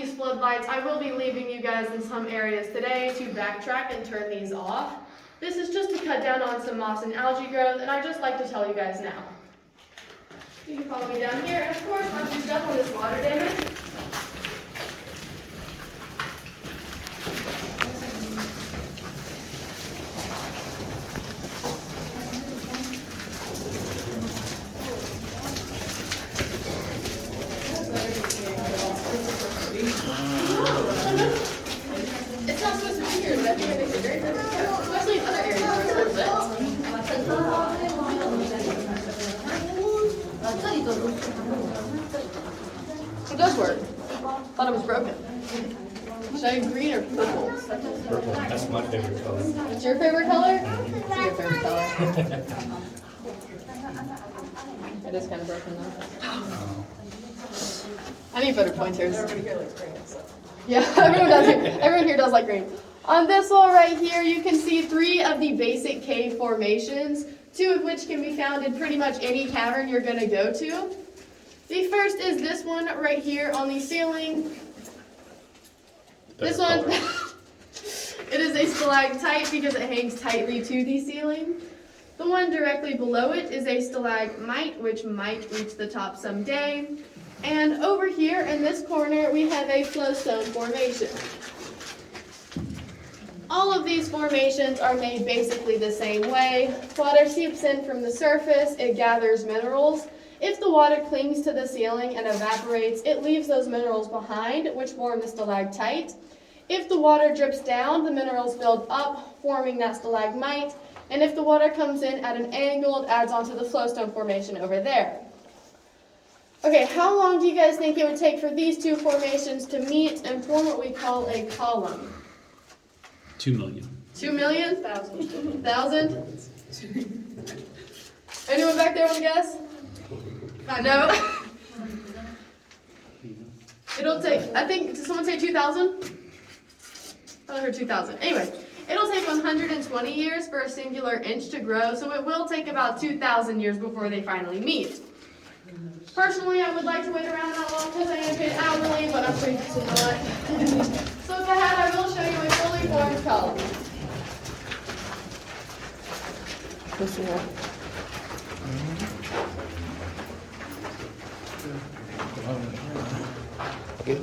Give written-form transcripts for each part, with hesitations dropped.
these floodlights, I will be leaving you guys in some areas today to backtrack and turn these off. This is just to cut down on some moss and algae growth, and I'd just like to tell you guys now. You can follow me down here, and of course, once you're done with this water damage, it's not supposed to be here, but I think it makes it very difficult, especially in other areas where it's lit. It does work. Thought it was broken. Should I green or purple? Purple. That's my favorite color. It's your favorite color? It's your favorite color. It is kind of broken though. I need better pointers. Everybody here likes green. So. Yeah, everyone does here. Everyone here does like green. On this wall right here, you can see 3 of the basic cave formations, 2 of which can be found in pretty much any cavern you're going to go to. The first is this one right here on the ceiling. This one, it is a stalagmite because it hangs tightly to the ceiling. The one directly below it is a stalagmite, which might reach the top someday. And over here in this corner, we have a flowstone formation. All of these formations are made basically the same way. Water seeps in from the surface, it gathers minerals. If the water clings to the ceiling and evaporates, it leaves those minerals behind, which form the stalactite. If the water drips down, the minerals build up, forming that stalagmite. And if the water comes in at an angle, it adds onto the flowstone formation over there. Okay, how long do you guys think it would take for these 2 formations to meet and form what we call a column? 2 million. 2 million? 1,000? Anyone back there want to guess? No? It'll take, I think, did someone say 2,000? I heard 2,000. Anyway, it'll take 120 years for a singular inch to grow, so it will take about 2,000 years before they finally meet. Personally, I would like to wait around that long because I am paid hourly, but I'm free to not. So with that, I will show you a fully formed column. Okay.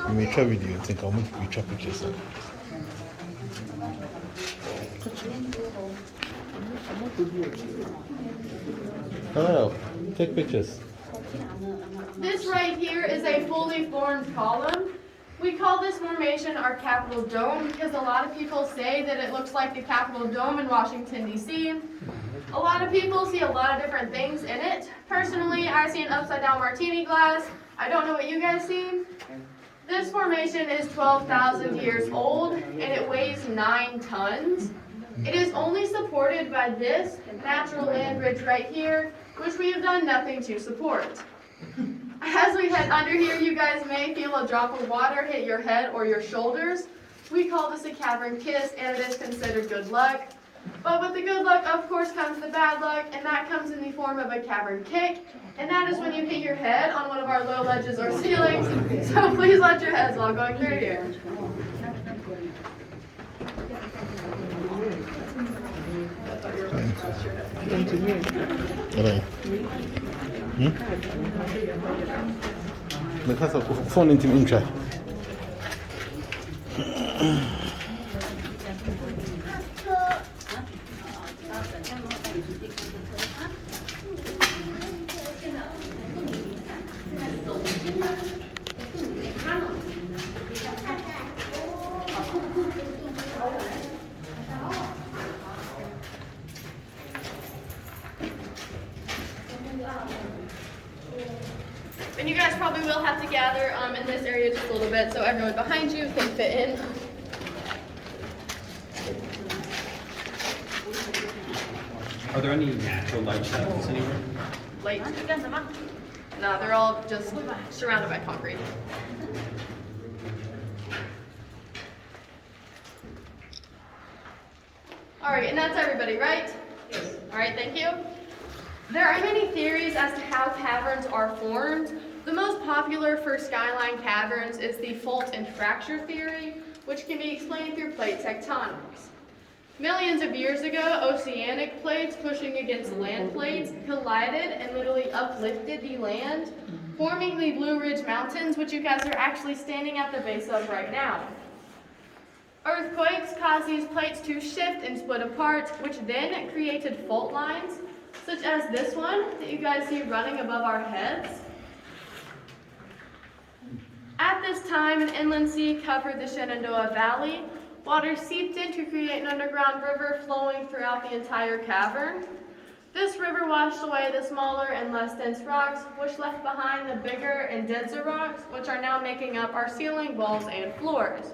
We may try with you and think how much we try pictures. No, take pictures. This right here is a fully formed column. We call this formation our Capitol Dome because a lot of people say that it looks like the Capitol Dome in Washington, D.C. A lot of people see a lot of different things in it. Personally, I see an upside-down martini glass. I don't know what you guys see. This formation is 12,000 years old, and it weighs 9 tons. It is only supported by this natural land bridge right here, which we have done nothing to support. As we head under here, you guys may feel a drop of water hit your head or your shoulders. We call this a cavern kiss, and it is considered good luck. But with the good luck, of course, comes the bad luck, and that comes in the form of a cavern kick. And that is when you hit your head on one of our low ledges or ceilings. So please watch your heads while going through here. Phone into me, try. And you guys probably will have to gather in this area just a little bit so everyone behind you can fit in. Are there any natural light shadows anywhere? Light? No, they're all just surrounded by concrete. All right, and that's everybody, right? Yes. All right, thank you. There are many theories as to how caverns are formed. The most popular for Skyline caverns is the fault and fracture theory, which can be explained through plate tectonics. Millions of years ago, oceanic plates pushing against land plates collided and literally uplifted the land, forming the Blue Ridge Mountains, which you guys are actually standing at the base of right now. Earthquakes caused these plates to shift and split apart, which then created fault lines, such as this one that you guys see running above our heads. At this time, an inland sea covered the Shenandoah Valley. Water seeped in to create an underground river flowing throughout the entire cavern. This river washed away the smaller and less dense rocks, which left behind the bigger and denser rocks, which are now making up our ceiling, walls, and floors.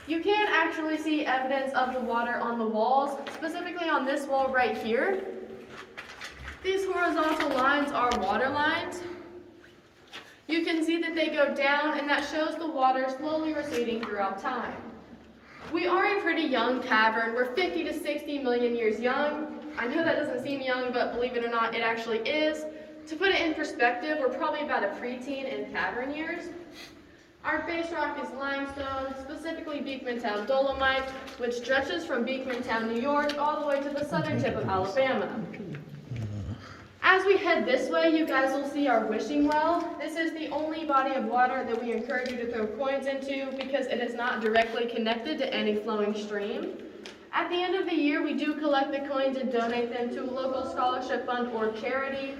You can actually see evidence of the water on the walls, specifically on this wall right here. These horizontal lines are water lines. You can see that they go down, and that shows the water slowly receding throughout time. We are a pretty young cavern. We're 50 to 60 million years young. I know that doesn't seem young, but believe it or not, it actually is. To put it in perspective, we're probably about a preteen in cavern years. Our base rock is limestone, specifically Beekmantown dolomite, which stretches from Beekmantown, New York, all the way to the southern tip of Alabama. As we head this way, you guys will see our wishing well. This is the only body of water that we encourage you to throw coins into because it is not directly connected to any flowing stream. At the end of the year, we do collect the coins and donate them to a local scholarship fund or charity.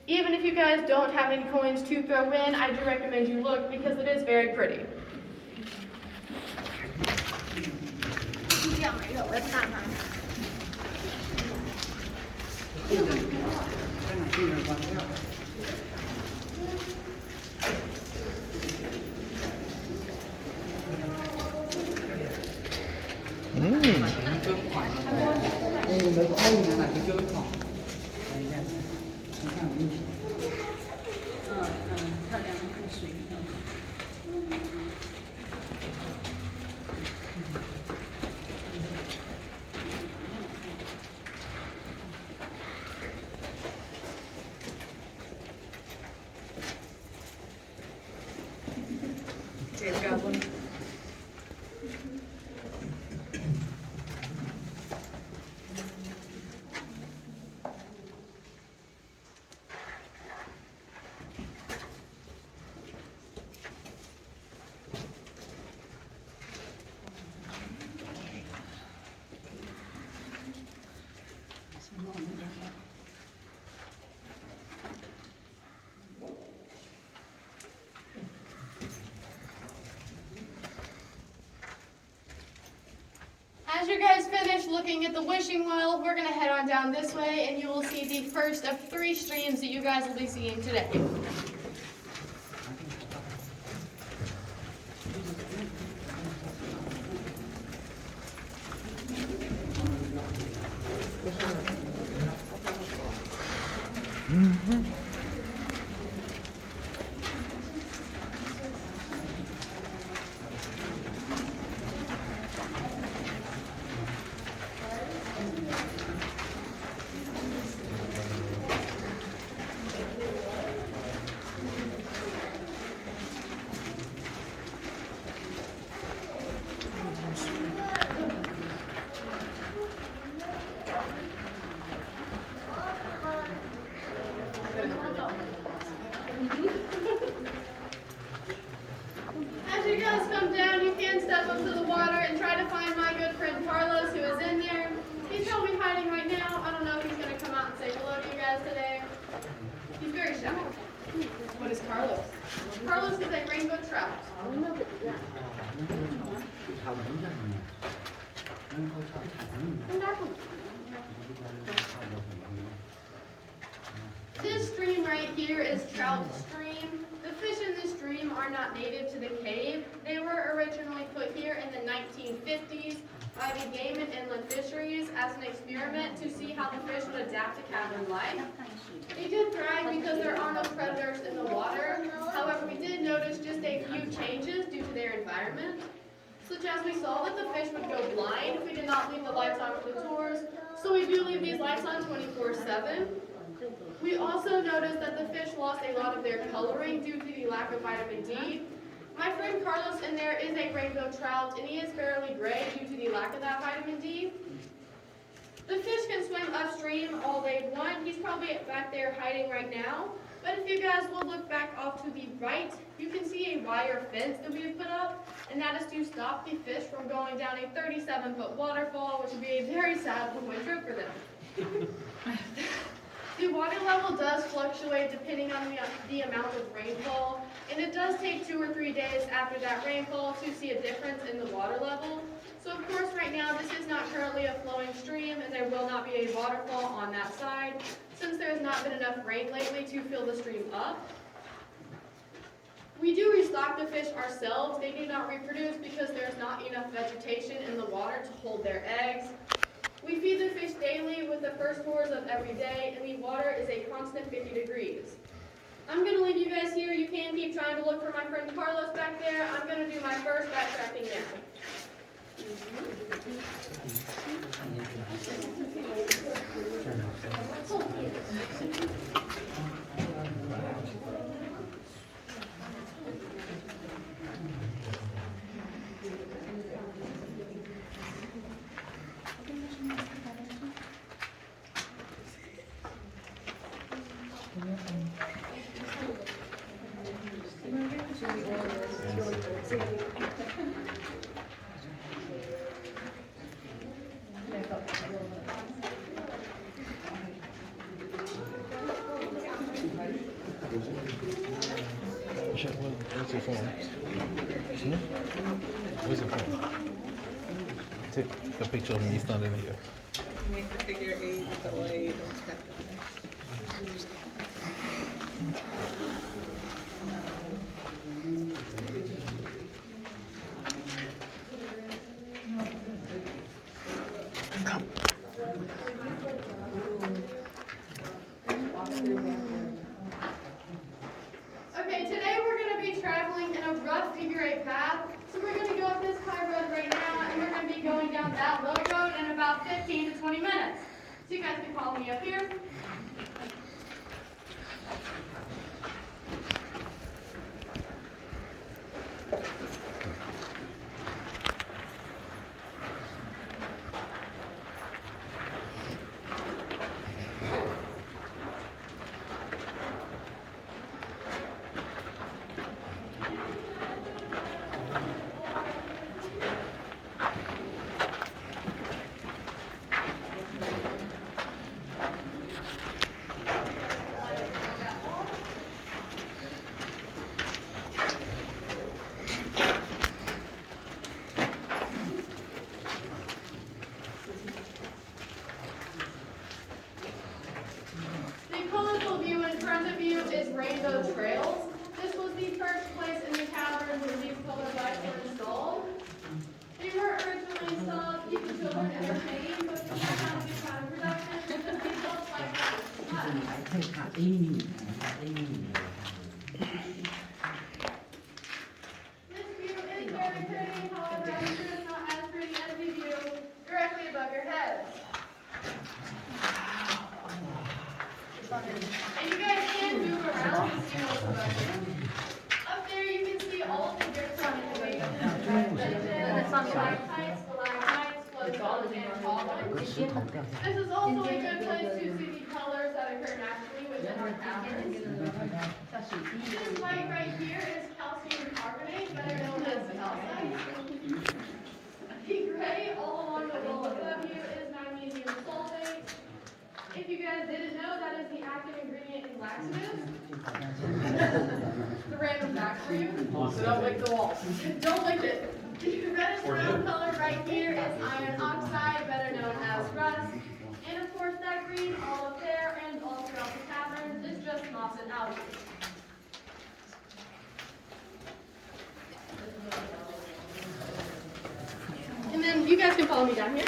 Even if you guys don't have any coins to throw in, I do recommend you look because it is very pretty. As you guys finish looking at the wishing well, we're going to head on down this way and you will see the first of 3 streams that you guys will be seeing today. As you guys come down, you can step up to the water and try to find my good friend Carlos, who is in there. He's probably hiding right now. I don't know if he's going to come out and say hello to you guys today. He's very shy. What is Carlos? Carlos is a rainbow trout. This stream right here is Trout Stream. The fish in this stream are not native to the cave. They were originally put here in the 1950s by the Game and Inland Fisheries as an experiment to see how the fish would adapt to cavern life. They did thrive because there are no predators in the water. However, we did notice just a few changes due to their environment, such as we saw that the fish would go blind if we did not leave the lights on for the tours. So we do leave these lights on 24/7. We also noticed that the fish lost a lot of their coloring due to the lack of vitamin D. My friend Carlos in there is a rainbow trout, and he is fairly gray due to the lack of that vitamin D. The fish can swim upstream all they want. He's probably back there hiding right now. But if you guys will look back off to the right, you can see a wire fence that we have put up, and that is to stop the fish from going down a 37-foot waterfall, which would be a very sad one-way trip for them. The water level does fluctuate depending on the amount of rainfall, and it does take 2 or 3 days after that rainfall to see a difference in the water level. So of course right now this is not currently a flowing stream, and there will not be a waterfall on that side since there has not been enough rain lately to fill the stream up. We do restock the fish ourselves. They do not reproduce because there's not enough vegetation in the water to hold their eggs. We feed the fish daily with the first pours of every day, and the water is a constant 50 degrees. I'm going to leave you guys here. You can keep trying to look for my friend Carlos back there. I'm going to do my first backtracking now. Where's your phone? Where's your phone? Take a picture of me standing here. Make the figure 8 the way Okay, today we're going to be traveling in a rough figure 8 path. So we're going to go up this high road right now, and we're going to be going down that low road in about 15 to 20 minutes. So you guys can follow me up here. The colorful view in front of you is Rainbow Trails. This was the first place in the cavern where these color lights were installed. They were originally installed to keep the children entertained, but they have not been time production because these lights like this view is very pretty, however, I'm sure it's not as pretty as the view directly above your heads. And you guys can move around and see what's above you. Up there you can see all of the different information, stalagmites, floatballs, and ballers. This is also a good place to see the colors that occur naturally within our caverns. This light right here is calcium carbonate, better known as calcite. The gray all along the wall above you is magnesium sulfate. If you guys didn't know, that is the active ingredient in laxatives. The random fact for you. So don't lick the walls. Don't lick it. The reddish brown color right here is iron oxide, better known as rust. And of course that green all up there and all throughout the caverns is just moss and algae. And then you guys can follow me down here.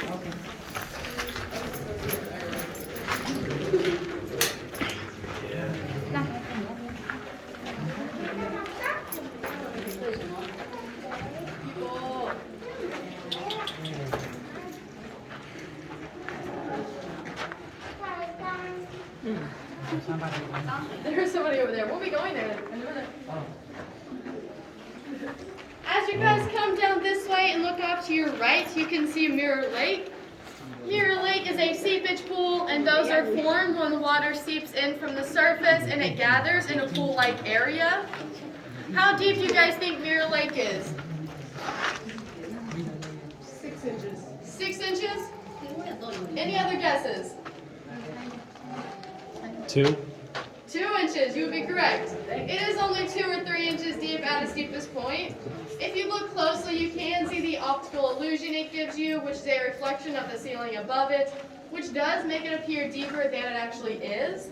There's somebody over there. We'll be going there in a minute. As you guys come down this way and look off to your right, you can see Mirror Lake. Mirror Lake is a seepage pool, and those are formed when the water seeps in from the surface and it gathers in a pool-like area. How deep do you guys think Mirror Lake is? 6 inches. 6 inches? Any other guesses? 2. 2 inches, you would be correct. It is only 2 or 3 inches deep at its deepest point. If you look closely, you can see the optical illusion it gives you, which is a reflection of the ceiling above it, which does make it appear deeper than it actually is.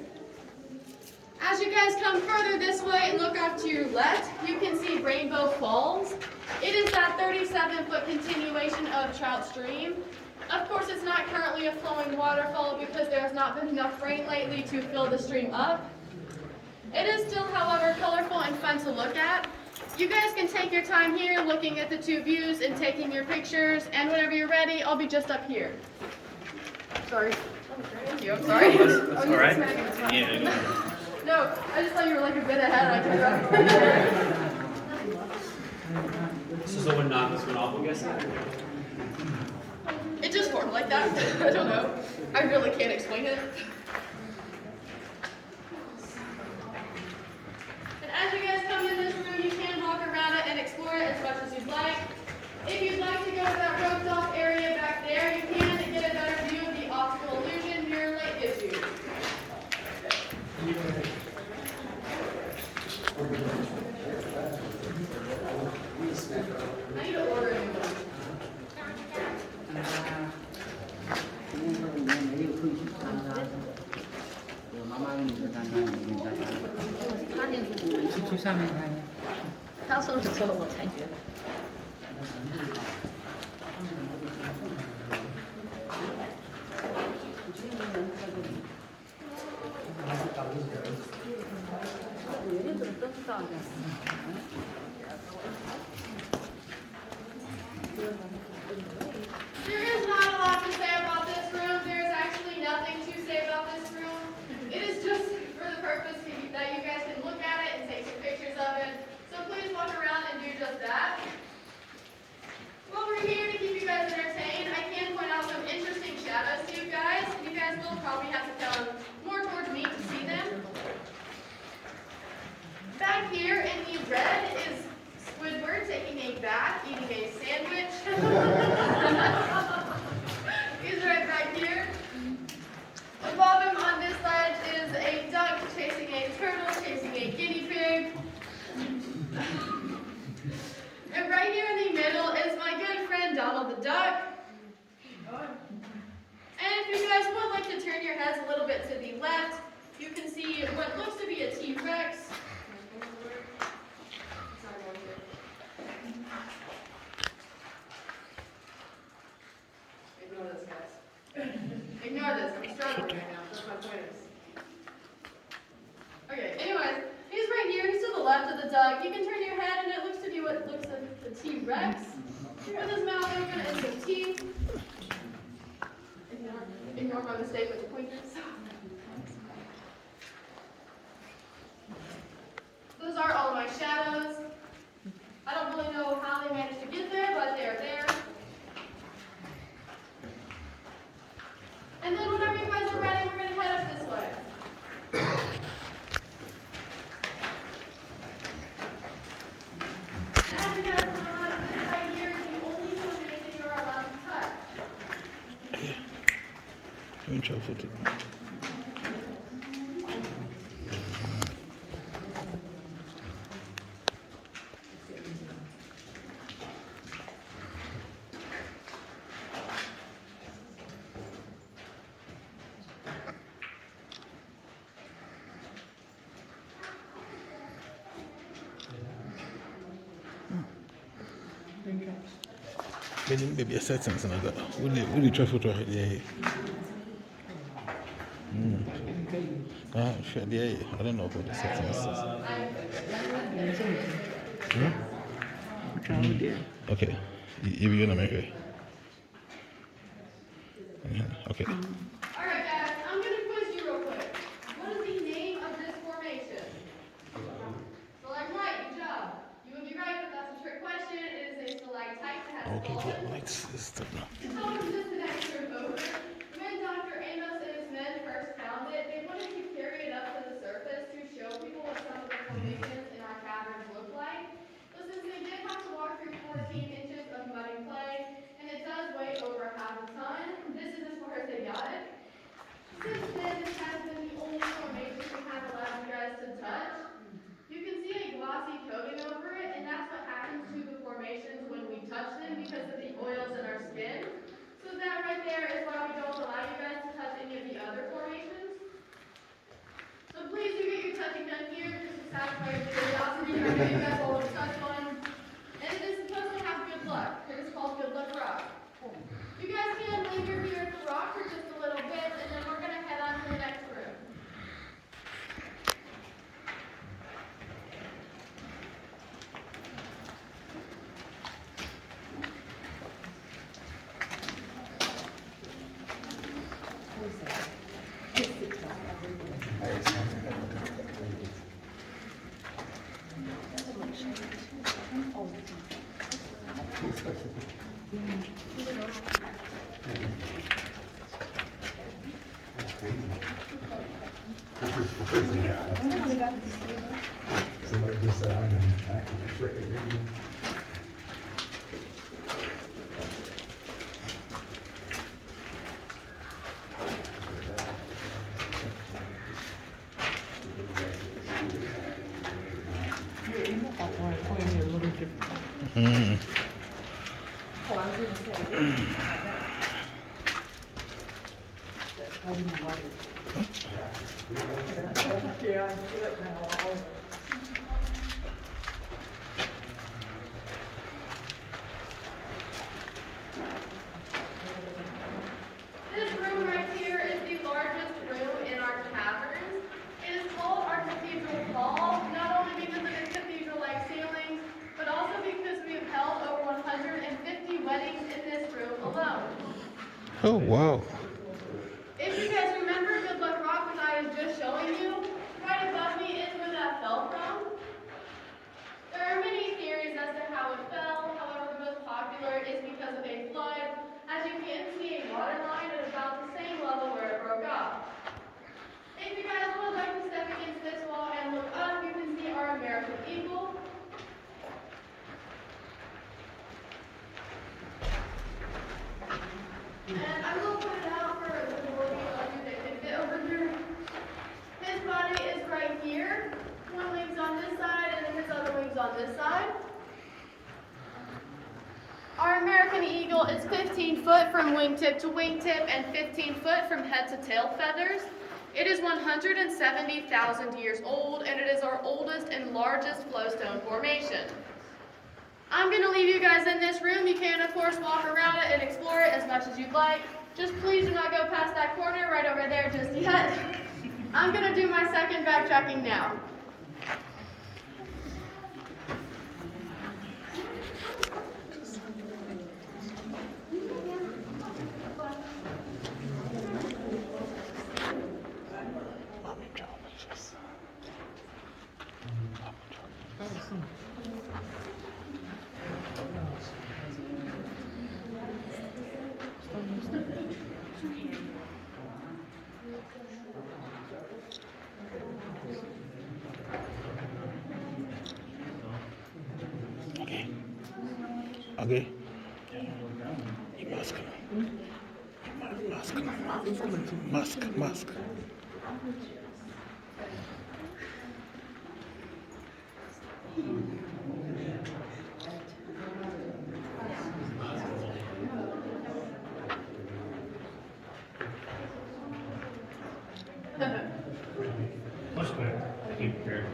As you guys come further this way and look off to your left, you can see Rainbow Falls. It is that 37-foot continuation of Trout Stream. Of course, it's not currently a flowing waterfall because there has not been enough rain lately to fill the stream up. It is still, however, colorful and fun to look at. You guys can take your time here looking at the 2 views and taking your pictures, and whenever you're ready, I'll be just up here. Sorry. Thank you, I'm sorry. That's all right. Yeah. No, I just thought you were like a bit ahead. I could So someone knocked this one off, I'm guessing? It just formed like that. I don't know. I really can't explain it. And as you guys come in this room, you can walk around it and explore it as much as you'd like. If you'd like to go to that roped off area back there, you can to get a better view of the optical illusion Mirror Lake gives you. I need to order a new one.他说的时候我才觉得。 There is not a lot to say about this room. There is actually nothing to say about this room. It is just for the purpose that you guys can look at it and take some pictures of it. So please walk around and do just that. While we're here to keep you guys entertained, I can point out some interesting shadows to you guys. You guys will probably have to come more towards me to see them. Back here in the red is Squidward taking a bath, eating a sandwich. He's right back here. Above him on this side is a duck chasing a turtle, chasing a guinea pig. And right here in the middle is my good friend Donald the Duck. And if you guys would like to turn your heads a little bit to the left, you can see what looks to be a T-Rex. Ignore this, guys. Ignore this. I'm struggling right now. That's my point is. Okay, anyways, he's right here. He's to the left of the duck. You can turn your head and it looks to be what looks like the T-Rex. With his mouth open and some teeth. Ignore my mistake with the pointers. Those are all of my shadows. I don't really know how they managed to get there, but they're there. And then whenever you guys are ready, we're going to head up this way. As you guys come on, this right here is the only illumination you're allowed to touch. Don't try photo. Maybe a settings and that. Will you try photo? Yeah. Sure, yeah. I don't know about the settings. Okay. You're going to make it. Okay. Alright guys, I'm going to quiz you real quick. What is the name of Okay, good light system. It's also just the next room over. When Dr. Amos and his men first found it, they wanted to carry it up to the surface to show people what some of the formations in our caverns look like. But since they did have to walk through 14 inches of mud and clay, and it does weigh over half a ton, this is as far as they got it. Since then, this has been the only formation we have allowed you guys to touch. You can see a glossy coating over it, and that's what happens to the formations when we touch them because of the oils in our skin. So that right there is why we don't allow you guys to touch any of the other formations. So please do get your touching done here just to satisfy your curiosity. I'm going to you guys all to touch one. And it is supposed to have good luck. It is called Good Luck Rock. You guys can linger here at the rock for just a little bit, and then we're going to head on to the next room. Somebody just said, I'm in This room right here is the largest room in our caverns. It is called our Cathedral Hall, not only because of its cathedral-like ceilings, but also because we have held over 150 weddings in this room alone. Oh, wow. If you guys remember Good Luck Rock, which I was just showing you, right above me is where that fell from. There are many theories as to how it fell. However, the most popular is because of a flood. As you can see, a water line at about the same level where it broke off. If you guys would like to step against this wall and look up, you can see our American eagle. And I will put it out for the majority of you that can fit over here. His body is right here. One wing's on this side, and then his other wing's on this side. Our American eagle is 15 foot from wingtip to wingtip and 15 foot from head to tail feathers. It is 170,000 years old, and it is our oldest and largest flowstone formation. I'm going to leave you guys in this room. You can, of course, walk around it and explore it as much as you'd like. Just please do not go past that corner right over there just yet. I'm going to do my second backtracking now. Okay. Mask. Much better. Keep prepared.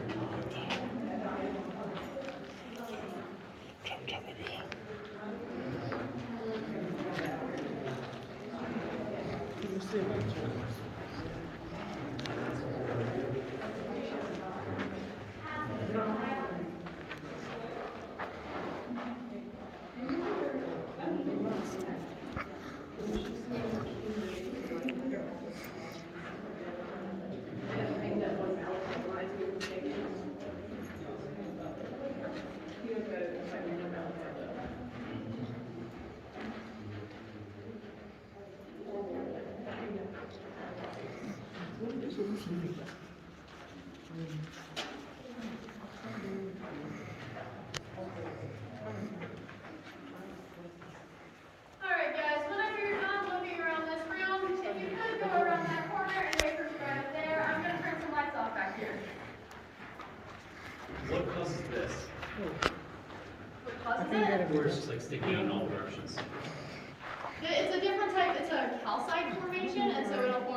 Alright guys, whenever you're done looking around this room, if you could go around that corner and wait for me right up there, I'm going to turn some lights off back here. What causes this? What causes it? Where it's just like sticking out in all directions. It's a different type, it's a calcite formation, and so it'll form